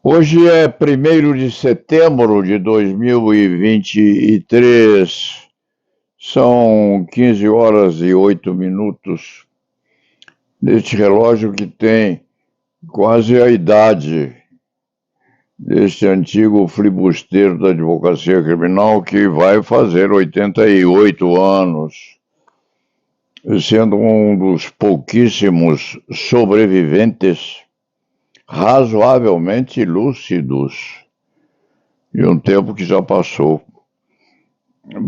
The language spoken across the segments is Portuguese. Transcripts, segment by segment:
Hoje é 1º de setembro de 2023, são 15 horas e 8 minutos neste relógio que tem quase a idade deste antigo flibusteiro da advocacia criminal que vai fazer 88 anos, sendo um dos pouquíssimos sobreviventes razoavelmente lúcidos de um tempo que já passou.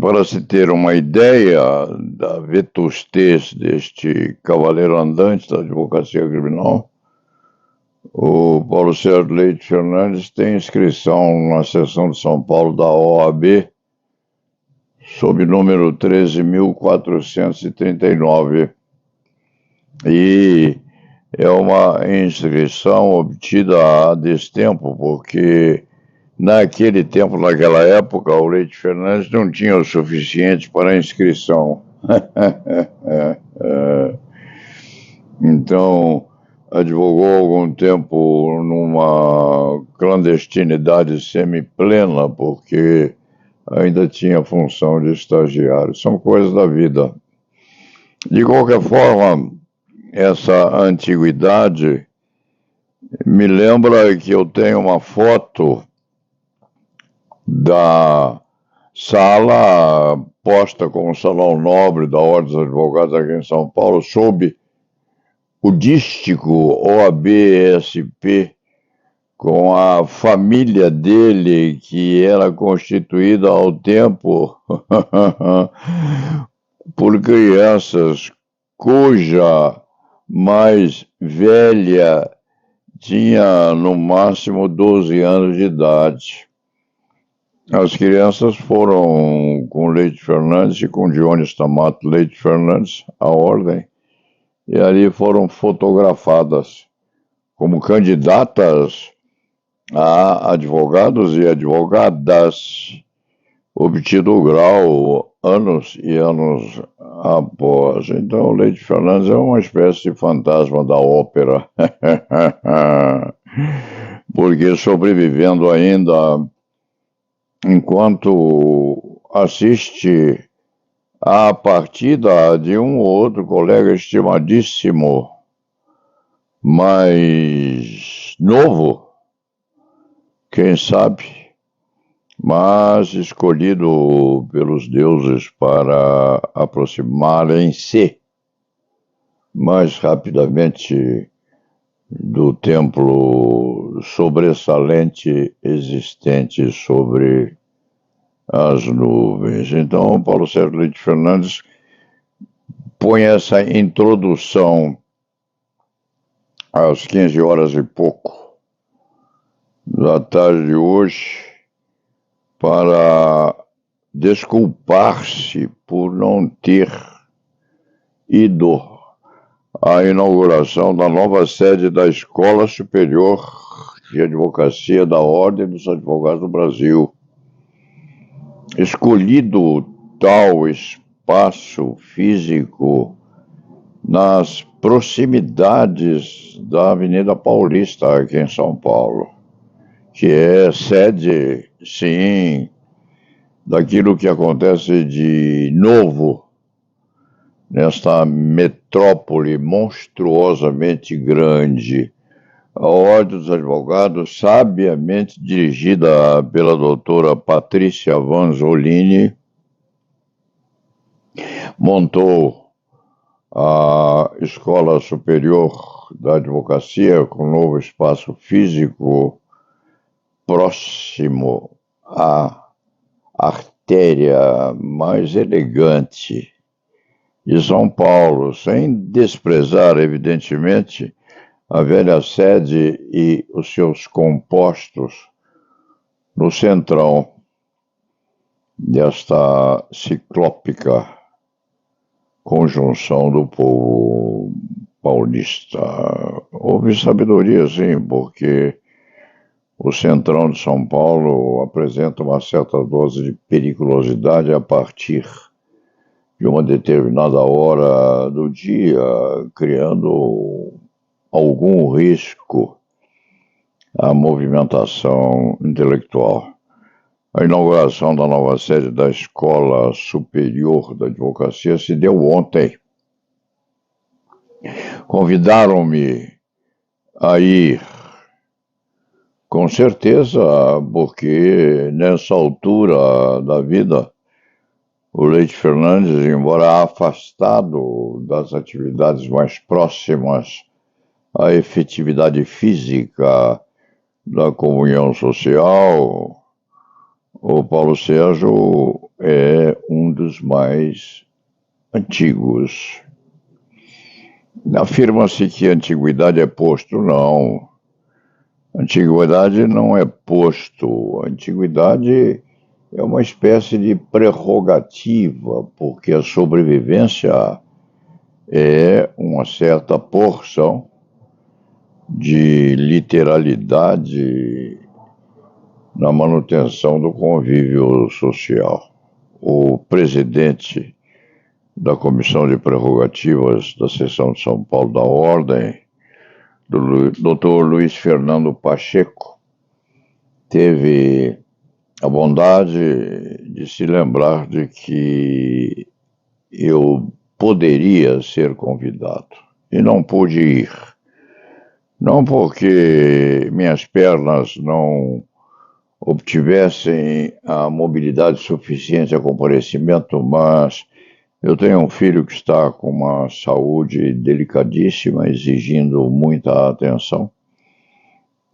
Para se ter uma ideia da vetustez deste cavaleiro andante da advocacia criminal, o Paulo Sérgio Leite Fernandes tem inscrição na seção de São Paulo da OAB, sob número 13.439. E é uma inscrição obtida há destempo, porque naquele tempo, naquela época, o Leite Fernandes não tinha o suficiente para a inscrição. Então, advogou algum tempo numa clandestinidade semiplena, porque ainda tinha função de estagiário. São coisas da vida. De qualquer forma, essa antiguidade me lembra que eu tenho uma foto da sala posta como salão nobre da Ordem dos Advogados aqui em São Paulo, sob o dístico OAB-SP, com a família dele, que era constituída ao tempo por crianças cuja mais velha tinha no máximo 12 anos de idade. As crianças foram com Leite Fernandes e com Dionis Tamato Leite Fernandes, a ordem, e ali foram fotografadas como candidatas a advogados e advogadas, obtido o grau anos e anos após. Então, Leite Fernandes é uma espécie de fantasma da ópera, porque sobrevivendo ainda enquanto assiste à partida de um ou outro colega estimadíssimo, mais novo, quem sabe, mas escolhido pelos deuses para aproximarem-se mais rapidamente do templo sobressalente existente sobre as nuvens. Então, Paulo Sérgio Leite Fernandes põe essa introdução às 15 horas e pouco da tarde de hoje para desculpar-se por não ter ido à inauguração da nova sede da Escola Superior de Advocacia da Ordem dos Advogados do Brasil. Escolhido tal espaço físico nas proximidades da Avenida Paulista, aqui em São Paulo, que é sede, sim, daquilo que acontece de novo nesta metrópole monstruosamente grande. A Ordem dos Advogados, sabiamente dirigida pela doutora Patrícia Vanzolini, montou a Escola Superior da Advocacia com novo espaço físico próximo à artéria mais elegante de São Paulo, sem desprezar, evidentemente, a velha sede e os seus compostos no centrão desta ciclópica conjunção do povo paulista. Houve sabedoria, sim, porque o centrão de São Paulo apresenta uma certa dose de periculosidade a partir de uma determinada hora do dia, criando algum risco a movimentação intelectual. A inauguração da nova sede da Escola Superior da Advocacia se deu ontem. Convidaram-me a ir, com certeza, porque nessa altura da vida, o Leite Fernandes, embora afastado das atividades mais próximas à efetividade física da comunhão social, o Paulo Sérgio é um dos mais antigos. Afirma-se que a antiguidade é posto, não. Antiguidade não é posto. A antiguidade é uma espécie de prerrogativa, porque a sobrevivência é uma certa porção de literalidade na manutenção do convívio social. O presidente da Comissão de Prerrogativas da Seção de São Paulo da Ordem, do Dr. Luiz Fernando Pacheco, teve a bondade de se lembrar de que eu poderia ser convidado e não pude ir. Não porque minhas pernas não obtivessem a mobilidade suficiente a comparecimento, mas eu tenho um filho que está com uma saúde delicadíssima, exigindo muita atenção.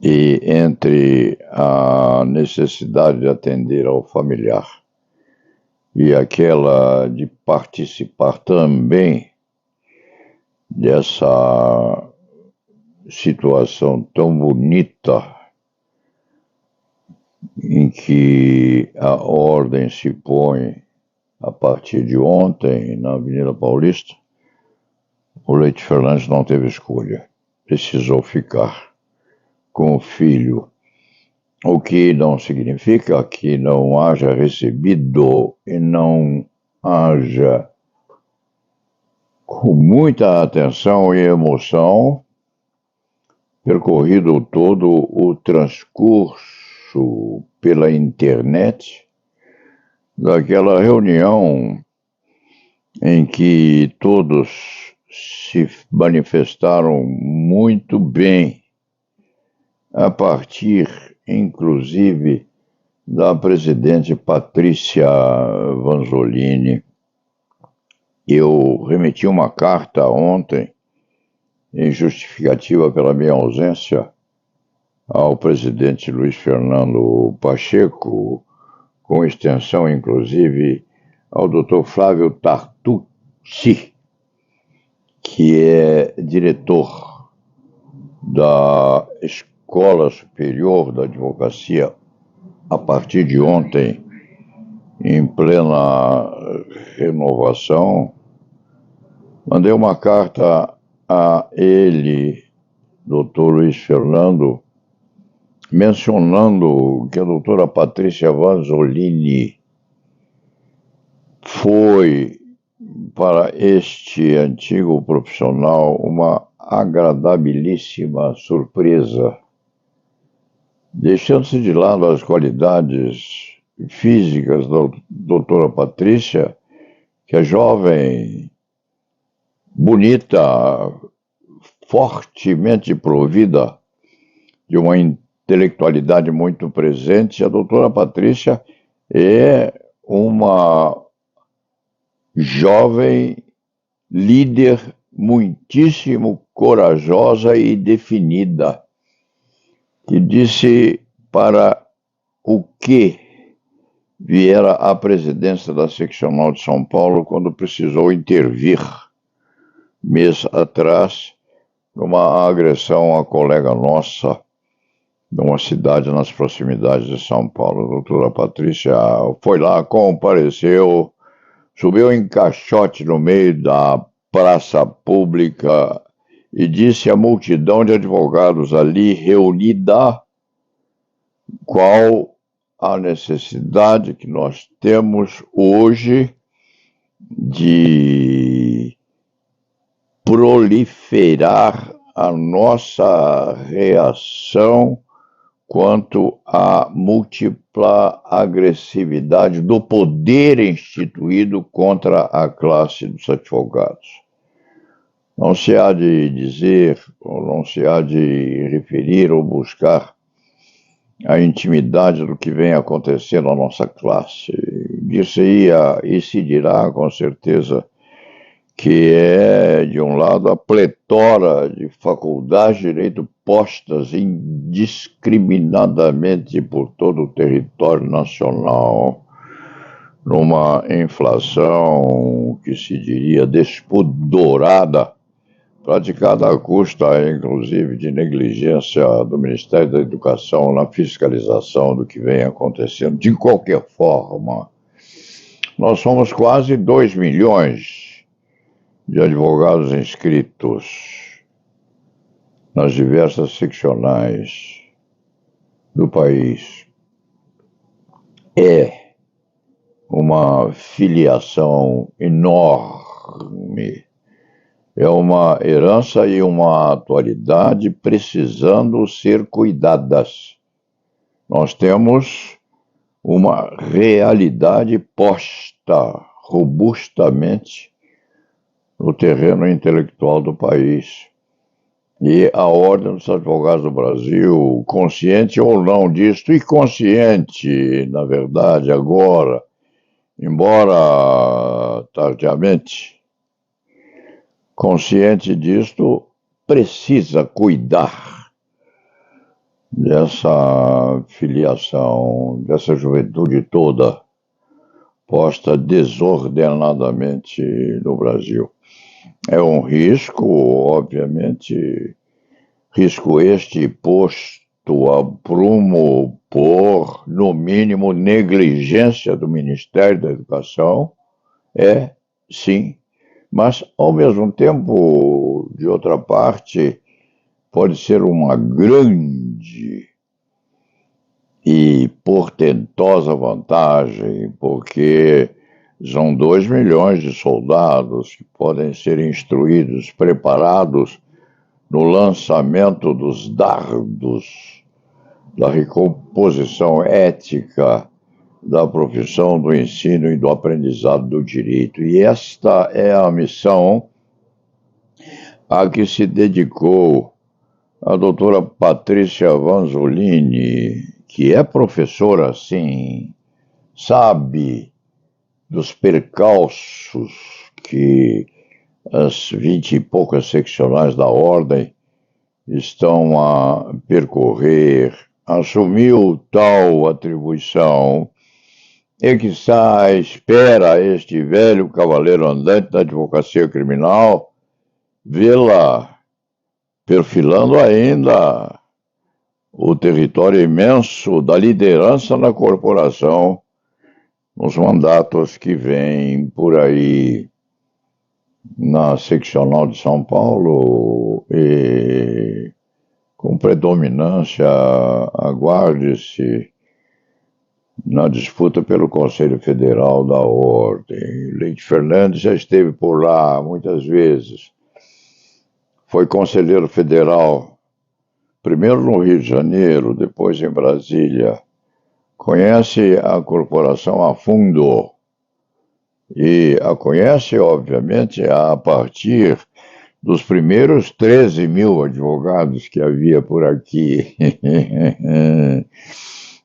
E entre a necessidade de atender ao familiar e aquela de participar também dessa situação tão bonita em que a ordem se põe a partir de ontem na Avenida Paulista, o Leite Fernandes não teve escolha, precisou ficar com o filho, o que não significa que não haja recebido e não haja, com muita atenção e emoção, percorrido todo o transcurso pela internet daquela reunião em que todos se manifestaram muito bem, a partir, inclusive, da presidente Patrícia Vanzolini. Eu remeti uma carta ontem, em justificativa pela minha ausência, ao presidente Luiz Fernando Pacheco, com extensão, inclusive, ao Dr. Flávio Tartucci, que é diretor da Escola Superior da Advocacia a partir de ontem, em plena renovação. Mandei uma carta a ele, Dr. Luiz Fernando, mencionando que a doutora Patrícia Vanzolini foi, para este antigo profissional, uma agradabilíssima surpresa, deixando-se de lado as qualidades físicas da doutora Patrícia, que é jovem, bonita, fortemente provida de uma intelectualidade muito presente. A doutora Patrícia é uma jovem líder muitíssimo corajosa e definida, que disse para o que viera à presidência da Seccional de São Paulo quando precisou intervir, mês atrás, numa agressão a colega nossa, numa cidade nas proximidades de São Paulo. A doutora Patrícia foi lá, compareceu, subiu em caixote no meio da praça pública e disse à multidão de advogados ali reunida qual a necessidade que nós temos hoje de proliferar a nossa reação quanto à múltipla agressividade do poder instituído contra a classe dos advogados. Não se há de dizer, ou não se há de referir ou buscar a intimidade do que vem acontecendo na nossa classe. Dir-se-ia e se dirá com certeza que é, de um lado, a pletora de faculdades de direito postas indiscriminadamente por todo o território nacional, numa inflação que se diria despudorada, praticada à custa, inclusive, de negligência do Ministério da Educação na fiscalização do que vem acontecendo. De qualquer forma, nós somos quase 2 milhões de advogados inscritos nas diversas seccionais do país. É uma filiação enorme, é uma herança e uma atualidade precisando ser cuidadas. Nós temos uma realidade posta robustamente no terreno intelectual do país. E a Ordem dos Advogados do Brasil, consciente ou não disto, e consciente, na verdade, agora, embora tardiamente, consciente disto, precisa cuidar dessa filiação, dessa juventude toda posta desordenadamente no Brasil. É um risco, obviamente, risco este posto a prumo por, no mínimo, negligência do Ministério da Educação, sim, mas, ao mesmo tempo, de outra parte, pode ser uma grande e portentosa vantagem, porque são 2 milhões de soldados que podem ser instruídos, preparados no lançamento dos dardos da recomposição ética da profissão do ensino e do aprendizado do direito. E esta é a missão a que se dedicou a doutora Patrícia Vanzolini, que é professora, sim, sabe dos percalços que as 20 e poucas seccionais da Ordem estão a percorrer, assumiu tal atribuição e que está à espera este velho cavaleiro andante da advocacia criminal vê-la perfilando ainda o território imenso da liderança na corporação nos mandatos que vêm por aí na seccional de São Paulo e com predominância, aguarde-se, na disputa pelo Conselho Federal da Ordem. Leite Fernandes já esteve por lá muitas vezes. Foi conselheiro federal, primeiro no Rio de Janeiro, depois em Brasília. Conhece a corporação a fundo e a conhece, obviamente, a partir dos primeiros 13 mil advogados que havia por aqui.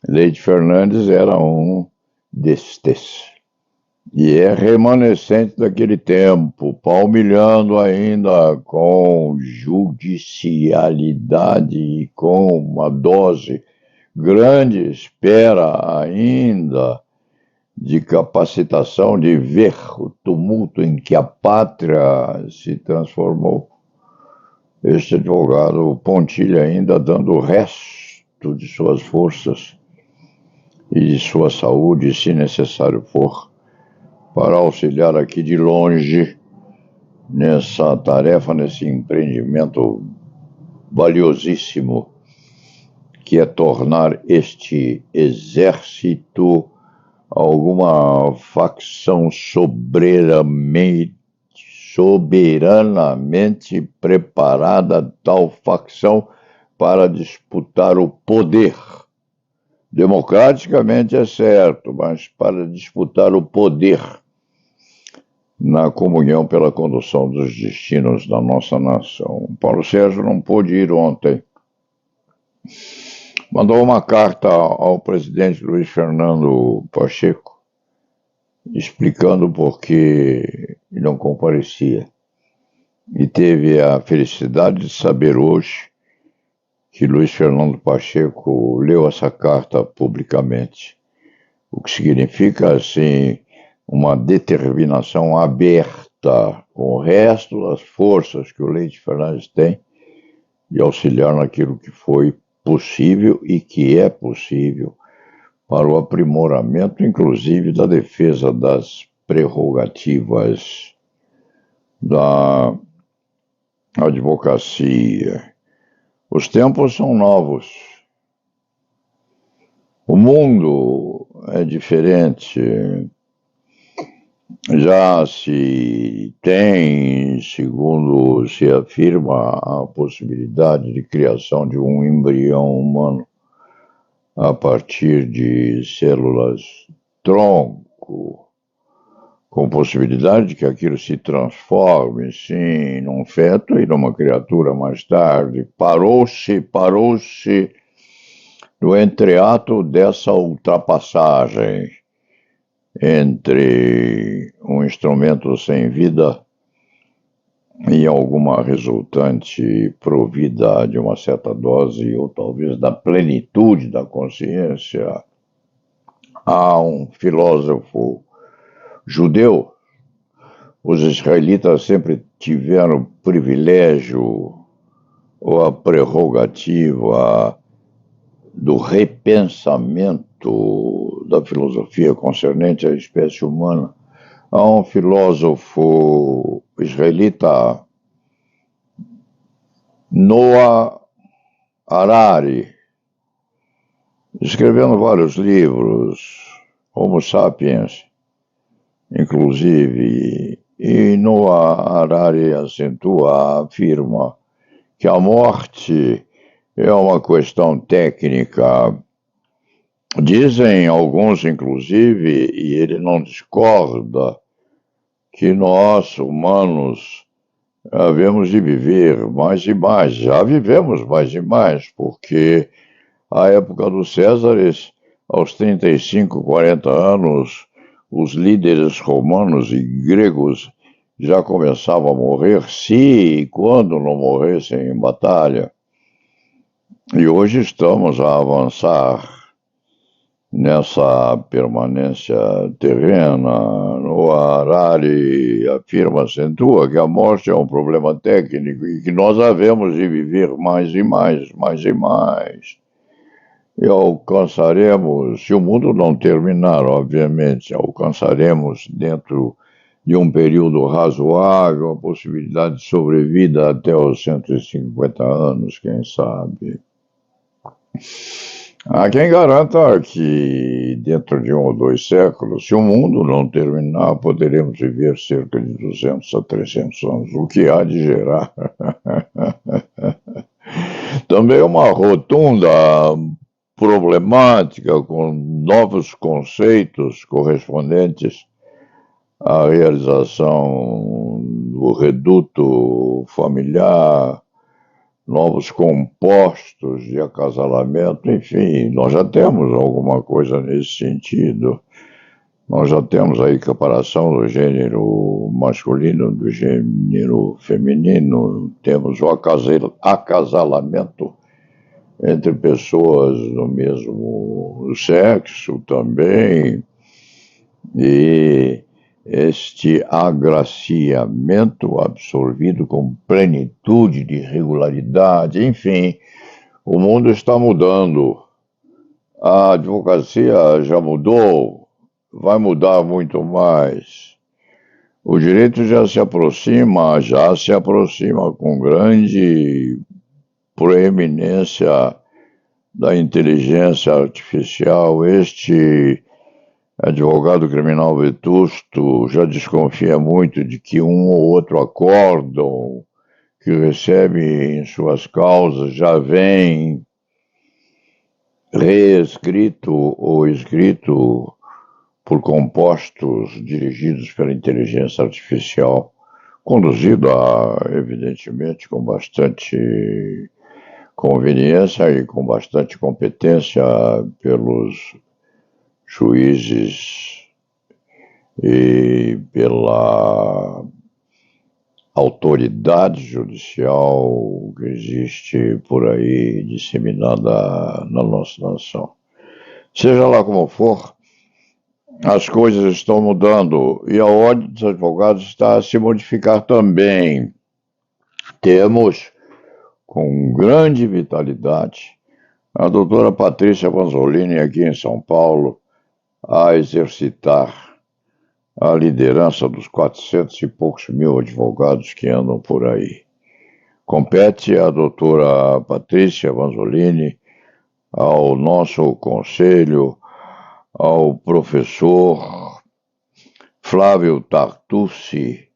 Leite Fernandes era um destes. E é remanescente daquele tempo, palmilhando ainda com judicialidade e com uma dose grande espera ainda de capacitação de ver o tumulto em que a pátria se transformou. Este advogado Pontilha ainda dando o resto de suas forças e de sua saúde, se necessário for, para auxiliar aqui de longe nessa tarefa, nesse empreendimento valiosíssimo, que é tornar este exército alguma facção soberanamente preparada, tal facção para disputar o poder. Democraticamente é certo, mas para disputar o poder na comunhão pela condução dos destinos da nossa nação. Paulo Sérgio não pôde ir ontem. Mandou uma carta ao presidente Luiz Fernando Pacheco, explicando por que não comparecia. E teve a felicidade de saber hoje que Luiz Fernando Pacheco leu essa carta publicamente, o que significa, assim, uma determinação aberta com o resto das forças que o Leite Fernandes tem de auxiliar naquilo que foi possível e que é possível para o aprimoramento, inclusive, da defesa das prerrogativas da advocacia. Os tempos são novos. O mundo é diferente. Já se tem, segundo se afirma, a possibilidade de criação de um embrião humano a partir de células tronco, com possibilidade de que aquilo se transforme, sim, num feto e numa criatura mais tarde. Parou-se no entreato dessa ultrapassagem entre um instrumento sem vida e alguma resultante provida de uma certa dose ou talvez da plenitude da consciência. Há um filósofo judeu, os israelitas sempre tiveram o privilégio ou a prerrogativa do repensamento da filosofia concernente à espécie humana. Há um filósofo israelita, Noah Harari, escrevendo vários livros, Homo Sapiens, inclusive, e Noah Harari afirma que a morte é uma questão técnica. Dizem alguns, inclusive, e ele não discorda, que nós, humanos, havemos de viver mais e mais. Já vivemos mais e mais, porque a época dos Césares, aos 35, 40 anos, os líderes romanos e gregos já começavam a morrer, se e quando não morressem em batalha. E hoje estamos a avançar nessa permanência terrena. O Harari afirma, acentua que a morte é um problema técnico e que nós havemos de viver mais e mais, mais e mais. E alcançaremos, se o mundo não terminar, obviamente, alcançaremos dentro de um período razoável a possibilidade de sobrevida até os 150 anos, quem sabe. Há quem garanta que dentro de 1 ou 2 séculos, se o mundo não terminar, poderemos viver cerca de 200 a 300 anos, o que há de gerar também uma rotunda problemática com novos conceitos correspondentes à realização do reduto familiar, novos compostos de acasalamento, enfim, nós já temos alguma coisa nesse sentido. Nós já temos a equiparação do gênero masculino, do gênero feminino, temos o acasalamento entre pessoas do mesmo sexo também, e este agraciamento absorvido com plenitude de regularidade, enfim, o mundo está mudando. A advocacia já mudou, vai mudar muito mais. O direito já se aproxima com grande proeminência da inteligência artificial. Este advogado criminal vetusto já desconfia muito de que um ou outro acórdão que recebe em suas causas já vem reescrito ou escrito por compostos dirigidos pela inteligência artificial, conduzida, evidentemente, com bastante conveniência e com bastante competência pelos juízes e pela autoridade judicial que existe por aí disseminada na nossa nação. Seja lá como for, as coisas estão mudando e a ordem dos advogados está a se modificar também. Temos, com grande vitalidade, a doutora Patrícia Vanzolini aqui em São Paulo a exercitar a liderança dos 400 e poucos mil advogados que andam por aí. Compete à doutora Patrícia Vanzolini, ao nosso conselho, ao professor Flávio Tartucci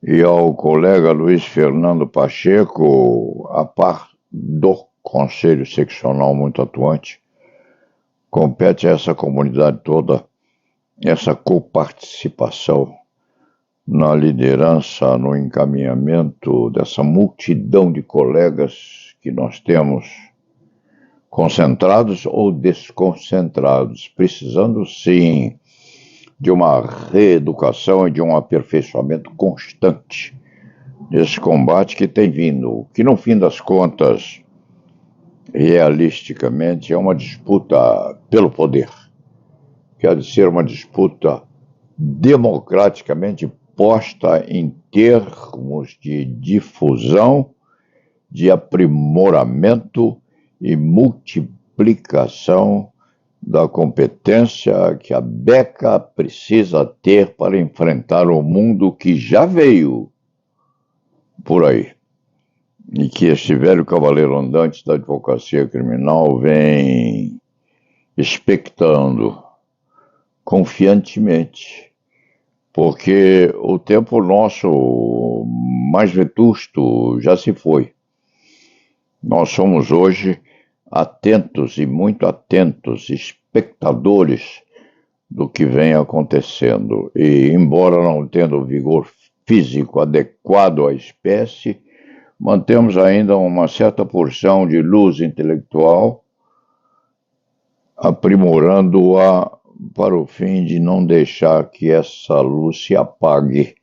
e ao colega Luiz Fernando Pacheco, a par do Conselho Seccional muito atuante, compete a essa comunidade toda essa coparticipação na liderança, no encaminhamento dessa multidão de colegas que nós temos, concentrados ou desconcentrados, precisando sim de uma reeducação e de um aperfeiçoamento constante nesse combate que tem vindo, que no fim das contas, realisticamente, é uma disputa pelo poder, que há de ser uma disputa democraticamente posta em termos de difusão, de aprimoramento e multiplicação da competência que a Beca precisa ter para enfrentar o mundo que já veio por aí e que este velho cavaleiro andante da advocacia criminal vem expectando confiantemente, porque o tempo nosso mais vetusto já se foi. Nós somos hoje atentos e muito atentos, espectadores do que vem acontecendo. E, embora não tendo o vigor físico adequado à espécie, mantemos ainda uma certa porção de luz intelectual, aprimorando-a para o fim de não deixar que essa luz se apague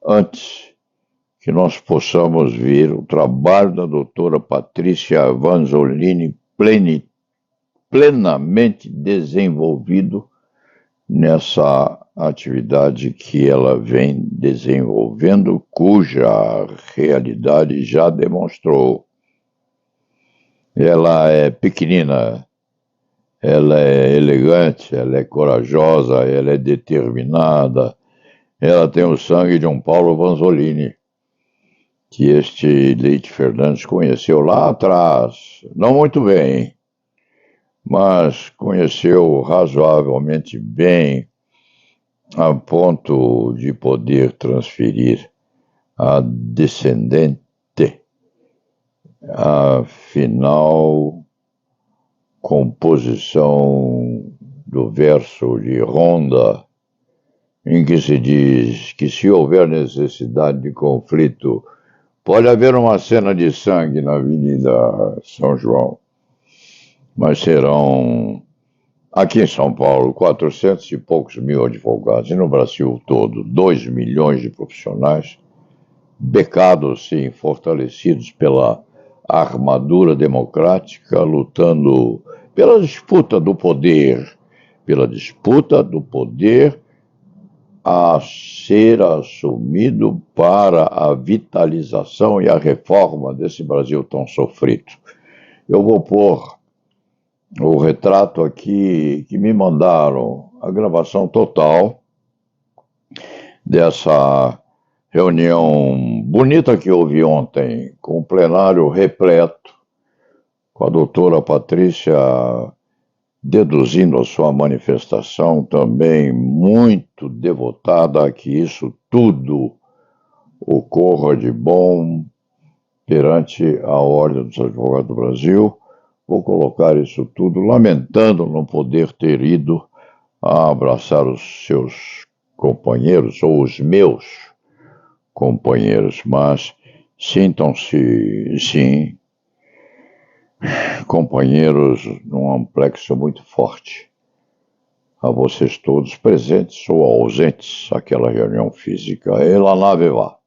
antes que nós possamos ver o trabalho da doutora Patrícia Vanzolini plenamente desenvolvido nessa atividade que ela vem desenvolvendo, cuja realidade já demonstrou. Ela é pequenina, ela é elegante, ela é corajosa, ela é determinada, ela tem o sangue de um Paulo Vanzolini, que este Leite Fernandes conheceu lá atrás, não muito bem, mas conheceu razoavelmente bem, a ponto de poder transferir a descendente a final composição do verso de Ronda, em que se diz que se houver necessidade de conflito, pode haver uma cena de sangue na Avenida São João, mas serão, aqui em São Paulo, 400 e poucos mil advogados, e no Brasil todo, 2 milhões de profissionais, becados, sim, fortalecidos pela armadura democrática, lutando pela disputa do poder a ser assumido para a vitalização e a reforma desse Brasil tão sofrido. Eu vou pôr o retrato aqui que me mandaram, a gravação total dessa reunião bonita que houve ontem, com o plenário repleto, com a doutora Patrícia deduzindo a sua manifestação também muito devotada a que isso tudo ocorra de bom perante a Ordem dos Advogados do Brasil. Vou colocar isso tudo, lamentando não poder ter ido a abraçar os seus companheiros, ou os meus companheiros, mas sintam-se, sim, companheiros num amplexo muito forte. A vocês todos presentes ou ausentes, aquela reunião física. E lá vá.